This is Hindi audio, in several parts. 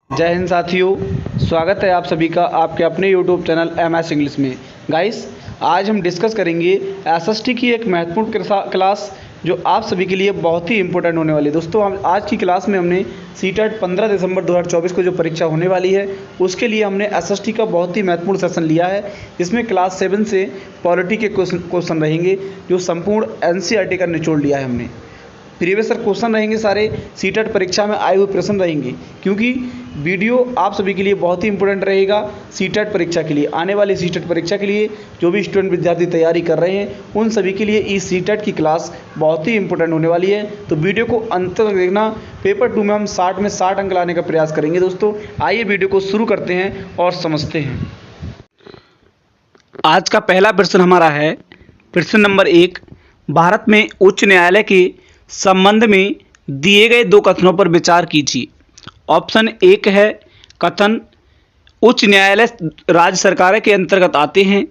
जय हिंद साथियों, स्वागत है आप सभी का आपके अपने YouTube चैनल MS इंग्लिश में। गाइस, आज हम डिस्कस करेंगे एसएसटी की एक महत्वपूर्ण क्लास जो आप सभी के लिए बहुत ही इंपॉर्टेंट होने वाली है। दोस्तों, हम आज की क्लास में हमने सीटेट 15 दिसंबर 2024 को जो परीक्षा होने वाली है उसके लिए हमने एसएसटी का बहुत ही महत्वपूर्ण सेशन लिया है। इसमें क्लास 7 से पॉलिटी के क्वेश्चन रहेंगे जो संपूर्ण एनसीईआरटी का निचोड़ लिया है हमने। प्रीवियस क्वेश्चन रहेंगे, सारे सीटेट परीक्षा में आए हुए प्रश्न रहेंगे, क्योंकि वीडियो आप सभी के लिए बहुत ही इंपॉर्टेंट रहेगा। सीटेट परीक्षा के लिए, आने वाली सीटेट परीक्षा के लिए जो भी स्टूडेंट विद्यार्थी तैयारी कर रहे हैं उन सभी के लिए इस सीटेट की क्लास बहुत ही इंपॉर्टेंट होने वाली है। तो वीडियो को अंत तक देखना। पेपर 2 में हम 60 में 60 अंक लाने का प्रयास करेंगे। दोस्तों, आइए वीडियो को शुरू करते हैं और समझते हैं। आज का पहला प्रश्न हमारा है प्रश्न नंबर 1। भारत में उच्च न्यायालय के संबंध में दिए गए दो कथनों पर विचार कीजिए। ऑप्शन 1 है कथन उच्च न्यायालय राज्य सरकार के अंतर्गत आते हैं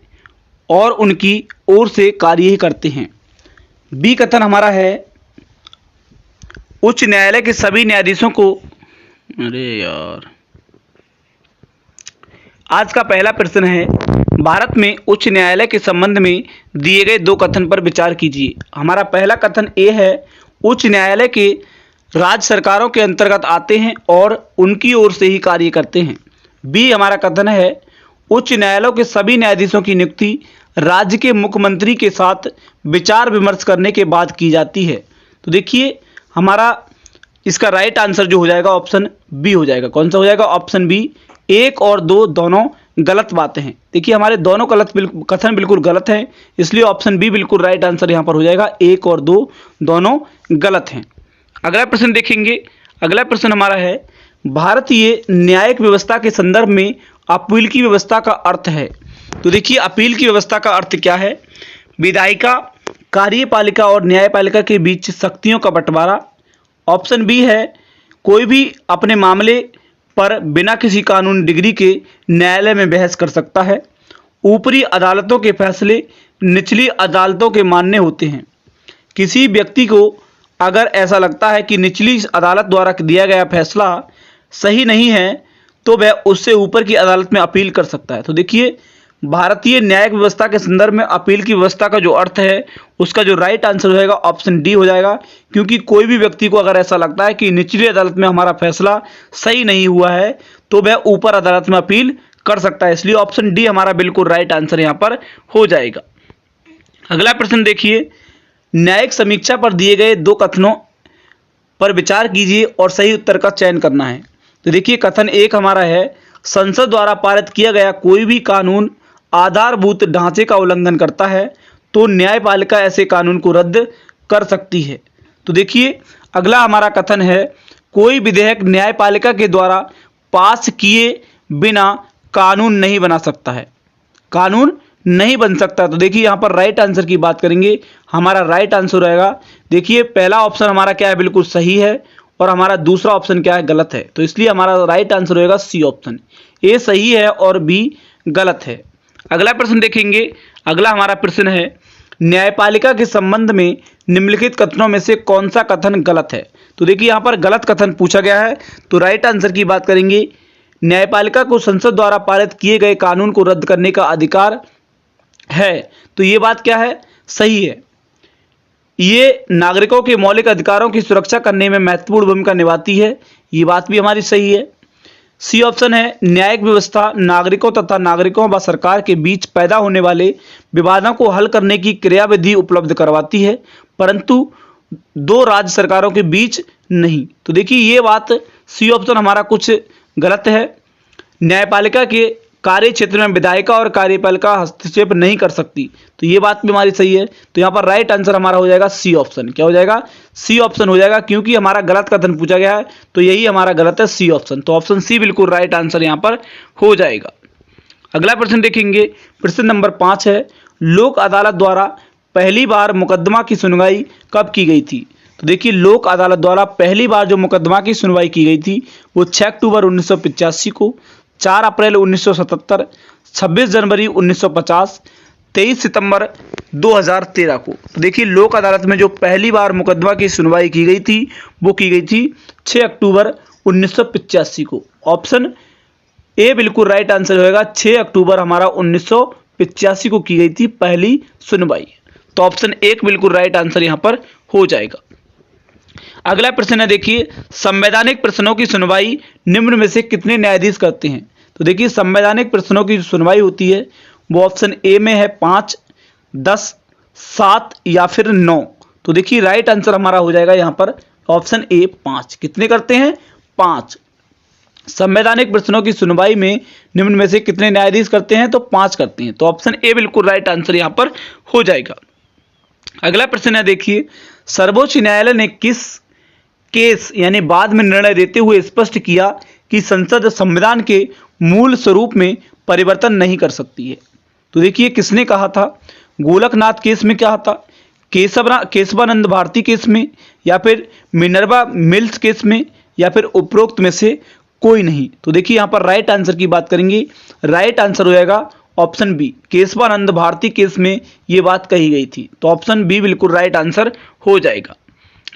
और उनकी ओर से कार्य करते हैं। बी कथन हमारा है उच्च न्यायालय के सभी न्यायाधीशों को आज का पहला प्रश्न है भारत में उच्च न्यायालय के संबंध में दिए गए दो कथन पर विचार कीजिए। हमारा पहला कथन ए है उच्च न्यायालय के राज्य सरकारों के अंतर्गत आते हैं और उनकी ओर से ही कार्य करते हैं। बी हमारा कथन है उच्च न्यायालयों के सभी न्यायाधीशों की नियुक्ति राज्य के मुख्यमंत्री के साथ विचार विमर्श करने के बाद की जाती है। तो देखिए, हमारा इसका राइट आंसर जो हो जाएगा ऑप्शन बी हो जाएगा। कौन सा हो जाएगा? Option B. 1 और 2 दोनों गलत बातें हैं। देखिए, हमारे दोनों कथन बिल्कुल गलत हैं, इसलिए ऑप्शन बी बिल्कुल राइट आंसर यहाँ पर हो जाएगा। 1 और 2 दोनों गलत हैं। अगला प्रश्न देखेंगे। अगला प्रश्न हमारा है भारतीय न्यायिक व्यवस्था के संदर्भ में अपील की व्यवस्था का अर्थ है। तो देखिए, अपील की व्यवस्था का अर्थ क्या है? विधायिका, कार्यपालिका और न्यायपालिका के बीच शक्तियों का बंटवारा। ऑप्शन बी है कोई भी अपने मामले पर बिना किसी कानूनी डिग्री के न्यायालय में बहस कर सकता है। ऊपरी अदालतों के फैसले निचली अदालतों के मान्य होते हैं। किसी व्यक्ति को अगर ऐसा लगता है कि निचली अदालत द्वारा दिया गया फैसला सही नहीं है तो वह उससे ऊपर की अदालत में अपील कर सकता है। तो देखिए, भारतीय न्यायिक व्यवस्था के संदर्भ में अपील की व्यवस्था का जो अर्थ है उसका जो राइट आंसर हो जाएगा ऑप्शन डी हो जाएगा, क्योंकि कोई भी व्यक्ति को अगर ऐसा लगता है कि निचली अदालत में हमारा फैसला सही नहीं हुआ है तो वह ऊपर अदालत में अपील कर सकता है। इसलिए ऑप्शन डी हमारा बिल्कुल राइट आंसर यहाँ पर हो जाएगा। अगला प्रश्न देखिए, न्यायिक समीक्षा पर दिए गए दो कथनों पर विचार कीजिए और सही उत्तर का चयन करना है। तो देखिए, कथन 1 हमारा है संसद द्वारा पारित किया गया कोई भी कानून आधारभूत ढांचे का उल्लंघन करता है तो न्यायपालिका ऐसे कानून को रद्द कर सकती है। तो देखिए, अगला हमारा कथन है कोई विधेयक न्यायपालिका के द्वारा पास किए बिना कानून नहीं बना सकता है, कानून नहीं बन सकता। तो देखिए, यहाँ पर राइट आंसर की बात करेंगे, हमारा राइट आंसर रहेगा। देखिए, पहला ऑप्शन हमारा क्या है? बिल्कुल सही है, और हमारा दूसरा ऑप्शन क्या है? गलत है। तो इसलिए हमारा राइट आंसर होगा सी ऑप्शन। ए सही है और बी गलत है। अगला प्रश्न देखेंगे। अगला हमारा प्रश्न है न्यायपालिका के संबंध में निम्नलिखित कथनों में से कौन सा कथन गलत है? तो देखिए, यहाँ पर गलत कथन पूछा गया है, तो राइट आंसर की बात करेंगे। न्यायपालिका को संसद द्वारा पारित किए गए कानून को रद्द करने का अधिकार है। तो ये बात क्या है? सही है। ये नागरिकों के मौलिक अधिकारों की सुरक्षा करने में महत्वपूर्ण भूमिका निभाती है। ये बात भी हमारी सही है। सी ऑप्शन है न्यायिक व्यवस्था नागरिकों तथा नागरिकों व सरकार के बीच पैदा होने वाले विवादों को हल करने की क्रियाविधि उपलब्ध करवाती है, परंतु दो राज्य सरकारों के बीच नहीं। तो देखिए, ये बात सी ऑप्शन हमारा कुछ गलत है। न्यायपालिका के कार्य क्षेत्र में विधायिका और कार्यपालिका हस्तक्षेप नहीं कर सकती, तो ये बात भी हमारी सही है। तो यहाँ पर राइट आंसर हमारा हो जाएगा सी ऑप्शन। क्या हो जाएगा? सी ऑप्शन हो जाएगा, क्योंकि हमारा गलत कथन पूछा गया है, तो यही हमारा गलत है, सी ऑप्शन। तो ऑप्शन सी बिल्कुल राइट आंसर यहाँ पर हो जाएगा। अगला प्रश्न देखेंगे। प्रश्न नंबर 5 है लोक अदालत द्वारा पहली बार मुकदमा की सुनवाई कब की गई थी? तो देखिए, लोक अदालत द्वारा पहली बार जो मुकदमा की सुनवाई की गई थी वो 6 अक्टूबर 1985 को, 4 अप्रैल 1977, 26 जनवरी 1950, 23 सितंबर 2013 को। तो देखिए, लोक अदालत में जो पहली बार मुकदमा की सुनवाई की गई थी वो की गई थी 6 अक्टूबर 1985 को। ऑप्शन ए बिल्कुल राइट आंसर होगा। 6 अक्टूबर हमारा 1985 को की गई थी पहली सुनवाई। तो ऑप्शन एक बिल्कुल राइट आंसर यहां पर हो जाएगा। अगला प्रश्न है, देखिए संवैधानिक प्रश्नों की सुनवाई निम्न में से कितने न्यायाधीश करते हैं। तो देखिए संवैधानिक प्रश्नों की जो सुनवाई होती है वो ऑप्शन ए में है 5, 10, 7 या फिर 9। तो देखिए राइट आंसर हमारा हो जाएगा यहाँ पर ऑप्शन ए 5। कितने करते हैं? 5। संवैधानिक प्रश्नों की सुनवाई में निम्न में से कितने न्यायाधीश करते हैं? तो 5 करते हैं। तो ऑप्शन ए बिल्कुल राइट आंसर यहाँ पर हो जाएगा। अगला प्रश्न है, देखिए सर्वोच्च न्यायालय ने किस केस यानी बाद में निर्णय देते हुए स्पष्ट किया कि संसद संविधान के मूल स्वरूप में परिवर्तन नहीं कर सकती है। तो देखिए किसने कहा था? गोलकनाथ केस में क्या था? केशवानंद भारती केस में, या फिर मिनर्वा मिल्स केस में, या फिर उपरोक्त में से कोई नहीं। तो देखिए यहाँ पर राइट आंसर की बात करेंगे, राइट आंसर हो जाएगा option B. Kesavananda Bharati case में ये बात कही गई थी। तो ऑप्शन बी बिल्कुल राइट आंसर हो जाएगा।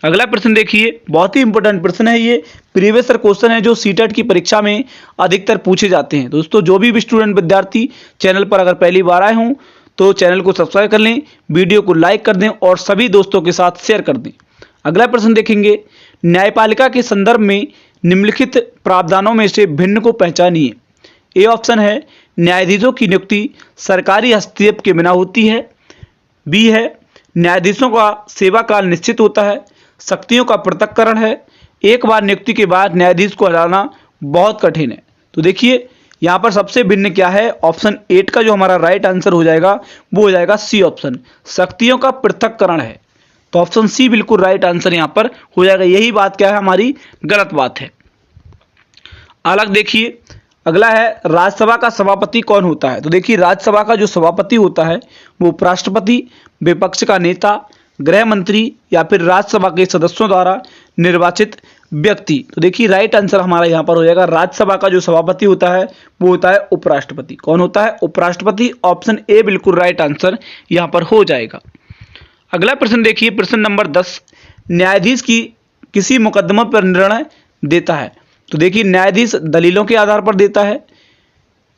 अगला प्रश्न देखिए, बहुत ही इंपॉर्टेंट प्रश्न है ये, प्रीवियस ईयर क्वेश्चन है जो सीटेट की परीक्षा में अधिकतर पूछे जाते हैं। दोस्तों जो भी स्टूडेंट विद्यार्थी चैनल पर अगर पहली बार आए हों तो चैनल को सब्सक्राइब कर लें, वीडियो को लाइक कर दें और सभी दोस्तों के साथ शेयर कर दें। अगला प्रश्न देखेंगे, न्यायपालिका के संदर्भ में निम्नलिखित प्रावधानों में से भिन्न को पहचानिए। ए ऑप्शन है न्यायाधीशों की नियुक्ति सरकारी हस्तक्षेप के बिना होती है। बी है न्यायाधीशों का सेवा काल निश्चित होता है। शक्तियों का पृथक्करण है। एक बार नियुक्ति के बाद न्यायाधीश को हटाना बहुत कठिन है। तो देखिए यहाँ पर सबसे भिन्न क्या है? ऑप्शन 8 का जो हमारा राइट आंसर हो जाएगा वो हो जाएगा सी ऑप्शन, शक्तियों का पृथक्करण है। तो ऑप्शन सी बिल्कुल राइट आंसर यहाँ पर हो जाएगा। यही बात क्या है? हमारी गलत बात है। अलग देखिए, अगला है राज्यसभा का सभापति कौन होता है। तो देखिए राज्यसभा का जो सभापति होता है वो उपराष्ट्रपति, विपक्ष का नेता, गृह मंत्री या फिर राज्यसभा के सदस्यों द्वारा निर्वाचित व्यक्ति। तो देखिए राइट आंसर हमारा यहाँ पर हो जाएगा, राज्यसभा का जो सभापति होता है वो होता है उपराष्ट्रपति। कौन होता है? उपराष्ट्रपति। ऑप्शन ए बिल्कुल राइट आंसर यहाँ पर हो जाएगा। अगला प्रश्न देखिए, प्रश्न नंबर 10, न्यायाधीश की किसी मुकदमा पर निर्णय देता है। तो देखिए न्यायाधीश दलीलों के आधार पर देता है,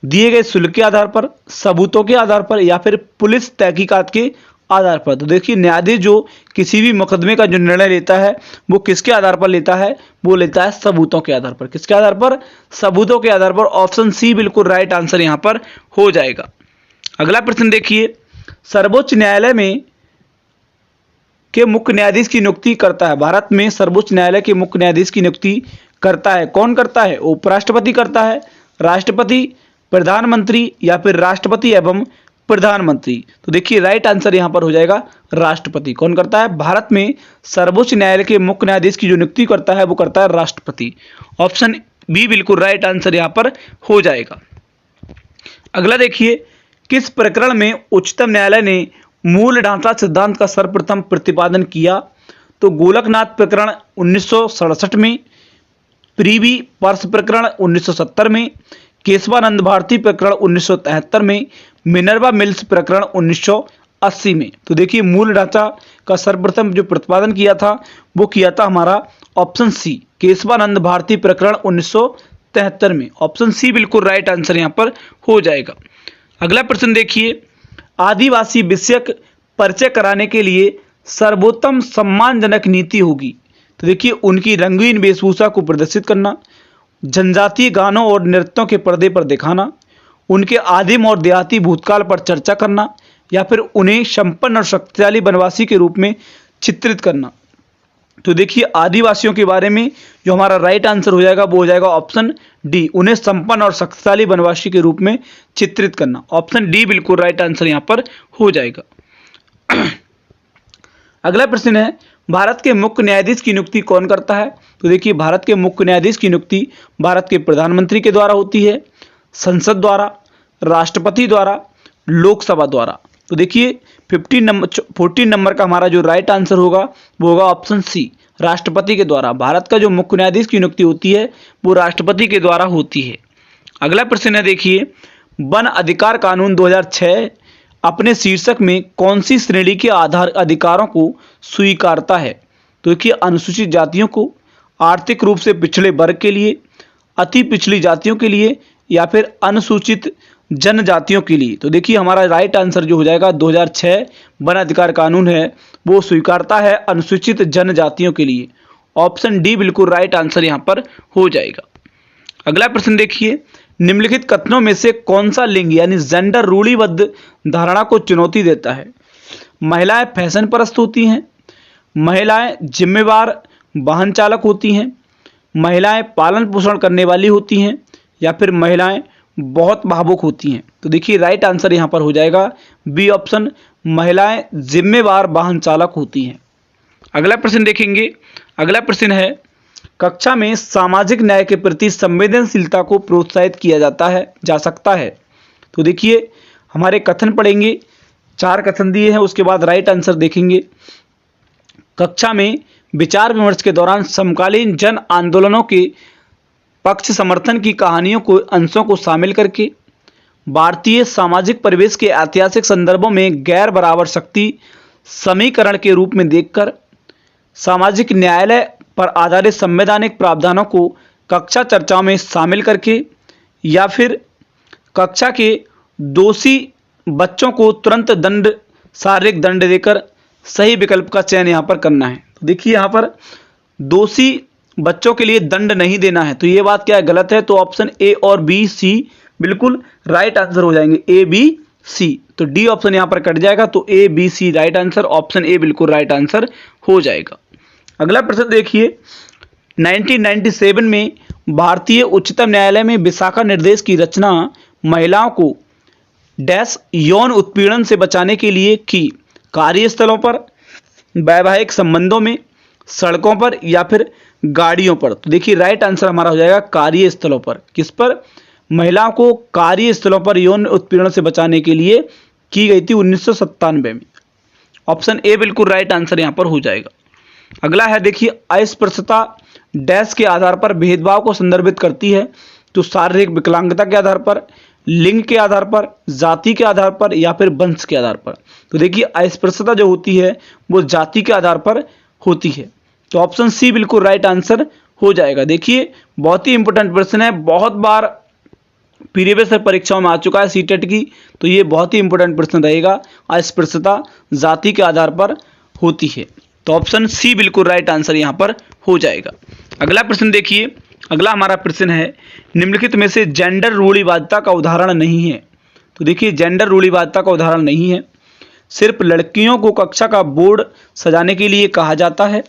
दिए गए शुल्क के आधार पर, सबूतों के आधार पर, या फिर पुलिस तहकीकात के आधार पर। तो देखिए न्यायाधीश जो किसी भी मुकदमे का जो निर्णय लेता है वो किसके आधार पर लेता है? वो लेता है सबूतों के आधार पर। किसके आधार पर? सबूतों के आधार पर। ऑप्शन सी बिल्कुल राइट आंसर यहाँ पर हो जाएगा। अगला प्रश्न देखिए, सर्वोच्च न्यायालय में के मुख्य न्यायाधीश की नियुक्ति करता है। भारत में सर्वोच्च न्यायालय के मुख्य न्यायाधीश की नियुक्ति करता है कौन करता है? उपराष्ट्रपति करता है, राष्ट्रपति, प्रधानमंत्री या फिर राष्ट्रपति एवं प्रधानमंत्री। तो देखिए राइट आंसर यहां पर हो जाएगा राष्ट्रपति। कौन करता है? भारत में सर्वोच्च न्यायालय के मुख्य न्यायाधीश की जो नियुक्ति करता है वो करता है राष्ट्रपति। ऑप्शन बी बिल्कुल राइट आंसर यहां पर हो जाएगा। अगला देखिए, किस प्रकरण में उच्चतम न्यायालय ने मूल ढांचा सिद्धांत का सर्वप्रथम प्रतिपादन किया? तो गोलकनाथ प्रकरण 1967 में, प्रीवी पर्स प्रकरण 1970 में, केशवानंद भारती प्रकरण 1973 में, मिनर्वा मिल्स प्रकरण 1980 में। तो देखिए मूल ढांचा का सर्वप्रथम जो प्रतिपादन किया था वो किया था हमारा ऑप्शन सी, केशवानंद भारती प्रकरण 1973 में। ऑप्शन सी बिल्कुल राइट आंसर यहाँ पर हो जाएगा। अगला प्रश्न देखिए, आदिवासी विषयक परिचय कराने के लिए सर्वोत्तम सम्मानजनक नीति होगी। तो देखिए उनकी रंगीन वेशभूषा को प्रदर्शित करना, जनजातीय गानों और नृत्यों के पर्दे पर दिखाना, उनके आदिम और देहाती भूतकाल पर चर्चा करना, या फिर उन्हें संपन्न और शक्तिशाली वनवासी के रूप में चित्रित करना। तो देखिए आदिवासियों के बारे में जो हमारा राइट आंसर हो जाएगा वो हो जाएगा ऑप्शन डी, उन्हें संपन्न और शक्तिशाली वनवासी के रूप में चित्रित करना। ऑप्शन डी बिल्कुल राइट आंसर यहाँ पर हो जाएगा। अगला प्रश्न है, भारत के मुख्य न्यायाधीश की नियुक्ति कौन करता है? तो देखिए भारत के मुख्य न्यायाधीश की नियुक्ति भारत के प्रधानमंत्री के द्वारा होती है, संसद द्वारा, राष्ट्रपति द्वारा, लोकसभा द्वारा। तो देखिए 14 नंबर का हमारा जो राइट आंसर होगा वो होगा ऑप्शन सी, राष्ट्रपति के द्वारा। भारत का जो मुख्य न्यायाधीश की नियुक्ति होती है वो राष्ट्रपति के द्वारा होती है। अगला प्रश्न है देखिए, वन अधिकार कानून 2006 अपने शीर्षक में कौन सी श्रेणी के आधार अधिकारों को स्वीकारता है? तो देखिए अनुसूचित जातियों को, आर्थिक रूप से पिछड़े वर्ग के लिए, अति पिछड़ी जातियों के लिए या फिर अनुसूचित जनजातियों के लिए। तो देखिए हमारा राइट आंसर जो हो जाएगा 2006 वन अधिकार कानून है वो स्वीकारता है अनुसूचित जनजातियों के लिए। ऑप्शन डी बिल्कुल राइट आंसर यहाँ पर हो जाएगा। अगला प्रश्न देखिए, निम्नलिखित कथनों में से कौन सा लिंग यानी जेंडर रूढ़िबद्ध धारणा को चुनौती देता है? महिलाएं फैशन परस्त होती हैं, महिलाएं जिम्मेवार वाहन चालक होती हैं, महिलाएं पालन पोषण करने वाली होती हैं, या फिर महिलाएं बहुत भावुक होती हैं। तो देखिए राइट आंसर यहाँ पर हो जाएगा बी ऑप्शन, महिलाएं जिम्मेवार वाहन चालक होती हैं। अगला प्रश्न देखेंगे। अगला प्रश्न है, कक्षा में सामाजिक न्याय के प्रति संवेदनशीलता को प्रोत्साहित किया जा सकता है। तो देखिए हमारे कथन पढ़ेंगे, 4 कथन दिए हैं, उसके बाद राइट आंसर देखेंगे। कक्षा में विचार विमर्श के दौरान समकालीन जन आंदोलनों के पक्ष समर्थन की कहानियों को अंशों को शामिल करके, भारतीय सामाजिक परिवेश के ऐतिहासिक संदर्भों में गैर बराबर शक्ति समीकरण के रूप में देखकर, सामाजिक न्यायालय पर आधारित संवैधानिक प्रावधानों को कक्षा चर्चाओं में शामिल करके, या फिर कक्षा के दोषी बच्चों को तुरंत दंड, शारीरिक दंड देकर सही विकल्प का चयन यहाँ पर करना है। तो देखिए यहाँ पर दोषी बच्चों के लिए दंड नहीं देना है, तो ये बात क्या है, गलत है। तो ऑप्शन ए और बी सी बिल्कुल राइट आंसर हो जाएंगे, ए बी सी। तो डी ऑप्शन यहाँ पर कट जाएगा, तो A B C right answer, option A बिल्कुल राइट आंसर हो जाएगा। अगला प्रश्न देखिए, 1997 में भारतीय उच्चतम न्यायालय में विशाखा निर्देश की रचना महिलाओं को डैश यौन उत्पीड़न से बचाने के लिए की? कार्यस्थलों पर, वैवाहिक संबंधों में, सड़कों पर, या फिर गाड़ियों पर? तो देखिए राइट आंसर हमारा हो जाएगा कार्यस्थलों पर। किस पर? महिलाओं को कार्यस्थलों पर यौन उत्पीड़न से बचाने के लिए की गई थी 1997 में। ऑप्शन ए बिल्कुल राइट आंसर यहाँ पर हो जाएगा। अगला है देखिए, अस्पृश्यता डैश के आधार पर भेदभाव को संदर्भित करती है। तो शारीरिक विकलांगता के आधार पर, लिंग के आधार पर, जाति के आधार पर, या फिर वंश के आधार पर? तो देखिए अस्पृश्यता जो होती है वो जाति के आधार पर होती है। तो ऑप्शन सी बिल्कुल राइट आंसर हो जाएगा। देखिए बहुत ही इंपॉर्टेंट प्रश्न है, बहुत बार प्रीवियस परीक्षाओं में आ चुका है सीटेट की, तो ये बहुत ही इंपॉर्टेंट प्रश्न रहेगा। अस्पृश्यता जाति के आधार पर होती है, तो ऑप्शन सी बिल्कुल राइट आंसर यहाँ पर हो जाएगा। अगला प्रश्न देखिए, अगला हमारा प्रश्न है, निम्नलिखित में से जेंडर रूढ़िवादिता का उदाहरण नहीं है। तो देखिए जेंडर रूढ़िवादिता का उदाहरण नहीं है। सिर्फ लड़कियों को कक्षा का बोर्ड सजाने के लिए कहा जाता है।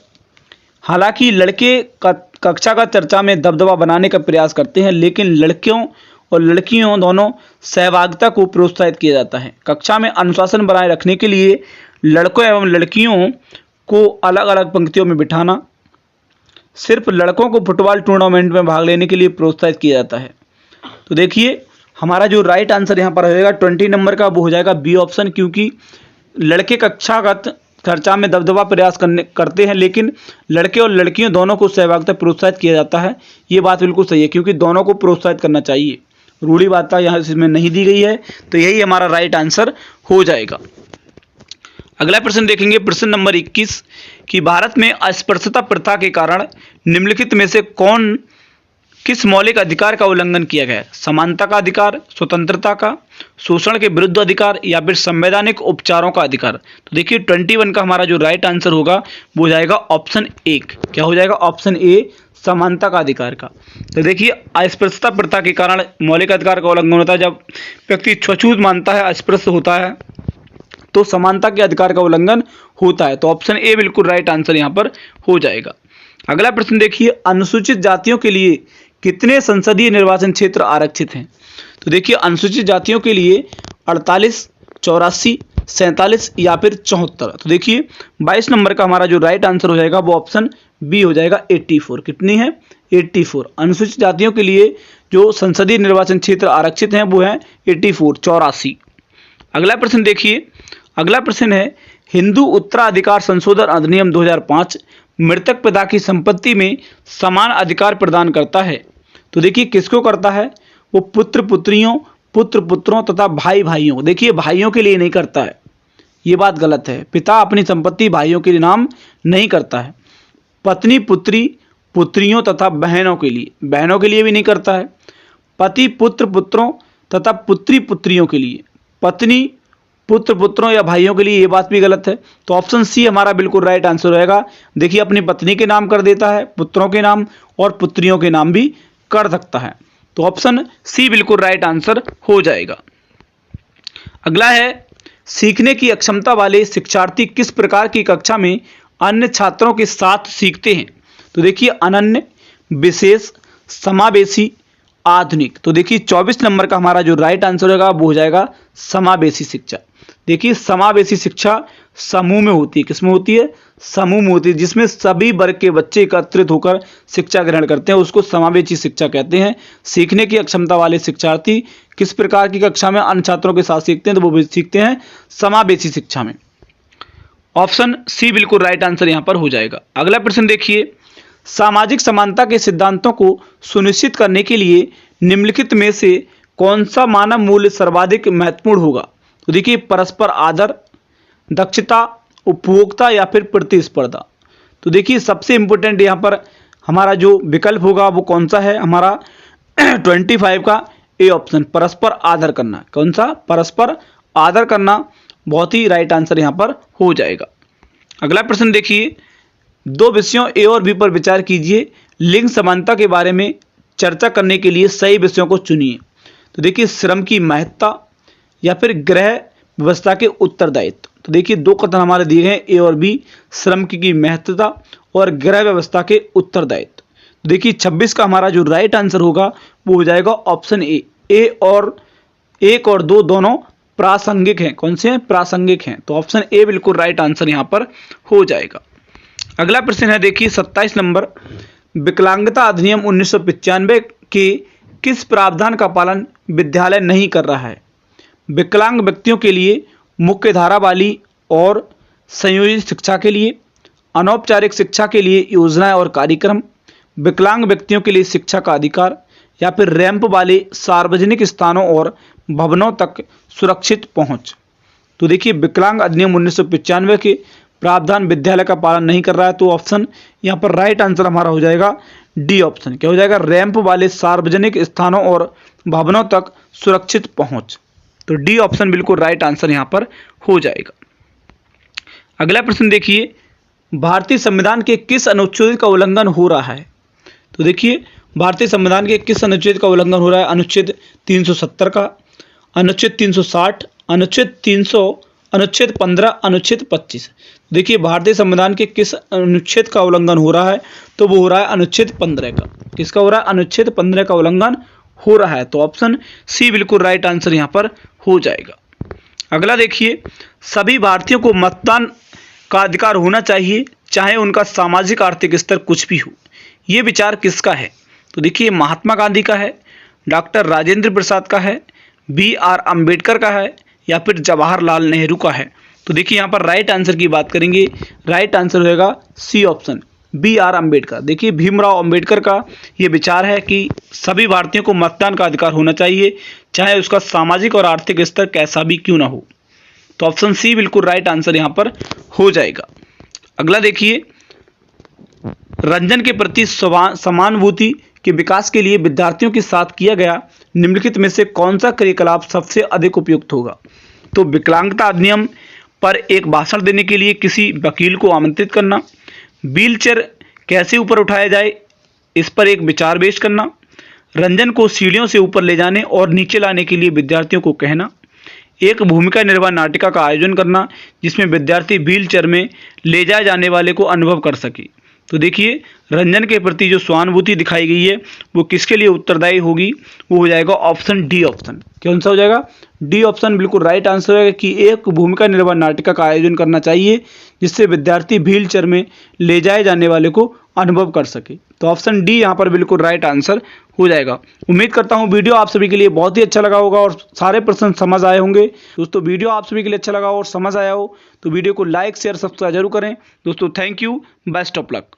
हालांकि लड़के कक्षा का चर्चा में दबदबा बनाने का प्रयास करते हैं, लेकिन लड़कियों और लड़कियों दोनों सहभागिता को प्रोत्साहित किया जाता है। कक्षा में अनुशासन बनाए रखने के लिए लड़कों एवं लड़कियों को अलग अलग पंक्तियों में बिठाना। सिर्फ लड़कों को फुटबॉल टूर्नामेंट में भाग लेने के लिए प्रोत्साहित किया जाता है। तो देखिए हमारा जो राइट आंसर यहाँ पर रहेगा 20 नंबर का, वो हो जाएगा बी ऑप्शन, क्योंकि लड़के कक्षागत चर्चा में दबदबा प्रयास करते हैं, लेकिन लड़के और लड़कियों दोनों को सहभागिता प्रोत्साहित किया जाता है। ये बात बिल्कुल सही है, क्योंकि दोनों को प्रोत्साहित करना चाहिए। रूढ़िवादिता यहाँ इसमें नहीं दी गई है, तो यही हमारा राइट आंसर हो जाएगा। अगला प्रश्न देखेंगे, प्रश्न नंबर 21 कि भारत में अस्पृश्यता प्रथा के कारण निम्नलिखित में से किस मौलिक अधिकार का उल्लंघन किया गया है? समानता का अधिकार, स्वतंत्रता का, शोषण के विरुद्ध अधिकार, या फिर संवैधानिक उपचारों का अधिकार? तो देखिए 21 का हमारा जो राइट आंसर होगा वो जाएगा ऑप्शन ए। क्या हो जाएगा? ऑप्शन ए, समानता का अधिकार का। तो देखिए अस्पृश्यता प्रथा के कारण मौलिक अधिकार का उल्लंघन होता है जब व्यक्ति छूत मानता है, अस्पृश्य होता है, तो समानता के अधिकार का उल्लंघन होता है। तो ऑप्शन ए बिल्कुल राइट आंसर यहाँ पर हो जाएगा। अगला प्रश्न देखिए, अनुसूचित जातियों के लिए कितने संसदीय निर्वाचन क्षेत्र आरक्षित हैं? तो देखिए अनुसूचित जातियों के लिए 48, 84, 47 या फिर 74। तो देखिए 22 नंबर का हमारा जो राइट आंसर हो जाएगा वो ऑप्शन बी हो जाएगा 84। कितनी है? 84। अनुसूचित जातियों के लिए जो संसदीय निर्वाचन क्षेत्र आरक्षित हैं वो है 84, 84। अगला प्रश्न देखिए, अगला प्रश्न है, हिंदू उत्तराधिकार संशोधन अधिनियम 2005 मृतक पिता की संपत्ति में समान अधिकार प्रदान करता है। तो देखिए किसको करता है? वो पुत्र पुत्रियों, पुत्र पुत्रों तथा भाई भाइयों। देखिए भाइयों के लिए नहीं करता है, ये बात गलत है। पिता अपनी संपत्ति भाइयों के नाम नहीं करता है। पत्नी पुत्री पुत्रियों तथा बहनों के लिए भी नहीं करता है। पति पुत्र पुत्रों तथा पुत्री पुत्रियों के लिए, पत्नी पुत्र पुत्रों या भाइयों के लिए, ये बात भी गलत है। तो ऑप्शन सी हमारा बिल्कुल राइट आंसर रहेगा। देखिए अपनी पत्नी के नाम कर देता है, पुत्रों के नाम और पुत्रियों के नाम भी कर सकता है। तो ऑप्शन सी बिल्कुल राइट आंसर हो जाएगा। अगला है, सीखने की अक्षमता वाले शिक्षार्थी किस प्रकार की कक्षा में अन्य छात्रों के साथ सीखते हैं? तो देखिए अनन्य, विशेष, समावेशी, आधुनिक। तो देखिए 24 नंबर का हमारा जो राइट आंसर होगा वो हो जाएगा समावेशी शिक्षा। देखिए समावेशी शिक्षा समूह में होती है। किसमें होती है? समूह में होती है, जिसमें सभी वर्ग के बच्चे एकत्रित होकर शिक्षा ग्रहण करते हैं, उसको समावेशी शिक्षा कहते हैं। सीखने की अक्षमता वाले शिक्षार्थी किस प्रकार की कक्षा में अन्य छात्रों के साथ सीखते हैं? तो वो भी सीखते हैं समावेशी शिक्षा में। ऑप्शन सी बिल्कुल राइट आंसर यहाँ पर हो जाएगा। अगला प्रश्न देखिए, सामाजिक समानता के सिद्धांतों को सुनिश्चित करने के लिए निम्नलिखित में से कौन सा मानव मूल्य सर्वाधिक महत्वपूर्ण होगा? तो देखिए परस्पर आदर, दक्षता, उपभोक्ता या फिर प्रतिस्पर्धा। तो देखिए सबसे इंपॉर्टेंट यहाँ पर हमारा जो विकल्प होगा वो कौन सा है? हमारा 25 का ए ऑप्शन, परस्पर आदर करना। कौन सा? परस्पर आदर करना बहुत ही राइट आंसर यहाँ पर हो जाएगा। अगला प्रश्न देखिए, दो विषयों ए और बी पर विचार कीजिए। लिंग समानता के बारे में चर्चा करने के लिए सही विषयों को चुनिए। तो देखिए श्रम की महत्ता या फिर गृह व्यवस्था के उत्तरदायित्व। तो देखिए दो कथन हमारे दिए हैं ए और बी, श्रम की महत्ता और गृह व्यवस्था के उत्तरदायित्व। तो देखिए 26 का हमारा जो राइट आंसर होगा वो हो जाएगा ऑप्शन ए। ए और 1 और 2 दोनों प्रासंगिक हैं। कौन से हैं? प्रासंगिक हैं। तो ऑप्शन ए बिल्कुल राइट आंसर यहाँ पर हो जाएगा। अगला प्रश्न है देखिए 27 नंबर, विकलांगता अधिनियम 1995 के किस प्रावधान का पालन विद्यालय नहीं कर रहा है? विकलांग व्यक्तियों के लिए मुख्य धारा वाली और संयोजित शिक्षा के लिए, अनौपचारिक शिक्षा के लिए योजनाएं और कार्यक्रम, विकलांग व्यक्तियों के लिए शिक्षा का अधिकार या फिर रैंप वाले सार्वजनिक स्थानों और भवनों तक सुरक्षित पहुंच। तो देखिए विकलांग अधिनियम 1995 के प्रावधान विद्यालय का पालन नहीं कर रहा है। तो ऑप्शन यहाँ पर राइट आंसर हमारा हो जाएगा डी ऑप्शन। क्या हो जाएगा? रैंप वाले सार्वजनिक स्थानों और भवनों तक सुरक्षित पहुंच। तो डी ऑप्शन बिल्कुल राइट आंसर यहाँ पर हो जाएगा। अगला प्रश्न देखिए, भारतीय संविधान के किस अनुच्छेद का उल्लंघन हो रहा है? तो देखिए भारतीय संविधान के किस अनुच्छेद का उल्लंघन हो रहा है? अनुच्छेद 370 का, अनुच्छेद 360, अनुच्छेद 300, अनुच्छेद 15, अनुच्छेद 25। देखिए भारतीय संविधान के किस अनुच्छेद का उल्लंघन हो रहा है? तो वो हो रहा है अनुच्छेद 15 का। किसका हो रहा है? अनुच्छेद 15 का उल्लंघन हो रहा है। तो ऑप्शन सी बिल्कुल राइट आंसर यहाँ पर हो जाएगा। अगला देखिए, सभी भारतीयों को मतदान का अधिकार होना चाहिए, चाहे उनका सामाजिक आर्थिक स्तर कुछ भी हो। ये विचार किसका है? तो देखिए महात्मा गांधी का है, डॉक्टर राजेंद्र प्रसाद का है, BR अम्बेडकर का है या फिर जवाहरलाल नेहरू का है। तो देखिए यहाँ पर राइट आंसर की बात करेंगे, राइट आंसर होगा सी ऑप्शन, BR अम्बेडकर। देखिए भीमराव अम्बेडकर का ये विचार है कि सभी भारतीयों को मतदान का अधिकार होना चाहिए, चाहे उसका सामाजिक और आर्थिक स्तर कैसा भी क्यों ना हो। तो ऑप्शन सी बिल्कुल राइट आंसर यहाँ पर हो जाएगा। अगला देखिए, रंजन के प्रति समानुभूति के विकास के लिए विद्यार्थियों के साथ किया गया निम्नलिखित में से कौन सा क्रियाकलाप सबसे अधिक उपयुक्त होगा? तो विकलांगता अधिनियम पर एक भाषण देने के लिए किसी वकील को आमंत्रित करना, व्हीलचेयर कैसे ऊपर उठाया जाए इस पर एक विचार पेश करना, रंजन को सीढ़ियों से ऊपर ले जाने और नीचे लाने के लिए विद्यार्थियों को कहना, एक भूमिका निर्वाह नाटिका का आयोजन करना जिसमें विद्यार्थी व्हीलचेयर में ले जाए जाने वाले को अनुभव कर सके। तो देखिए रंजन के प्रति जो सहानुभूति दिखाई गई है वो किसके लिए उत्तरदायी होगी? वो हो जाएगा ऑप्शन डी ऑप्शन। कौन सा हो जाएगा? डी ऑप्शन बिल्कुल राइट आंसर है कि एक भूमिका निर्वाह नाटिका का आयोजन करना चाहिए जिससे विद्यार्थी व्हीलचेयर में ले जाए जाने वाले को अनुभव कर सके। तो ऑप्शन डी यहाँ पर बिल्कुल राइट आंसर हो जाएगा। उम्मीद करता हूँ वीडियो आप सभी के लिए बहुत ही अच्छा लगा होगा और सारे प्रश्न समझ आए होंगे। दोस्तों वीडियो आप सभी के लिए अच्छा लगा और समझ आया हो तो वीडियो को लाइक शेयर सब्सक्राइब जरूर करें। दोस्तों thank you, best of luck.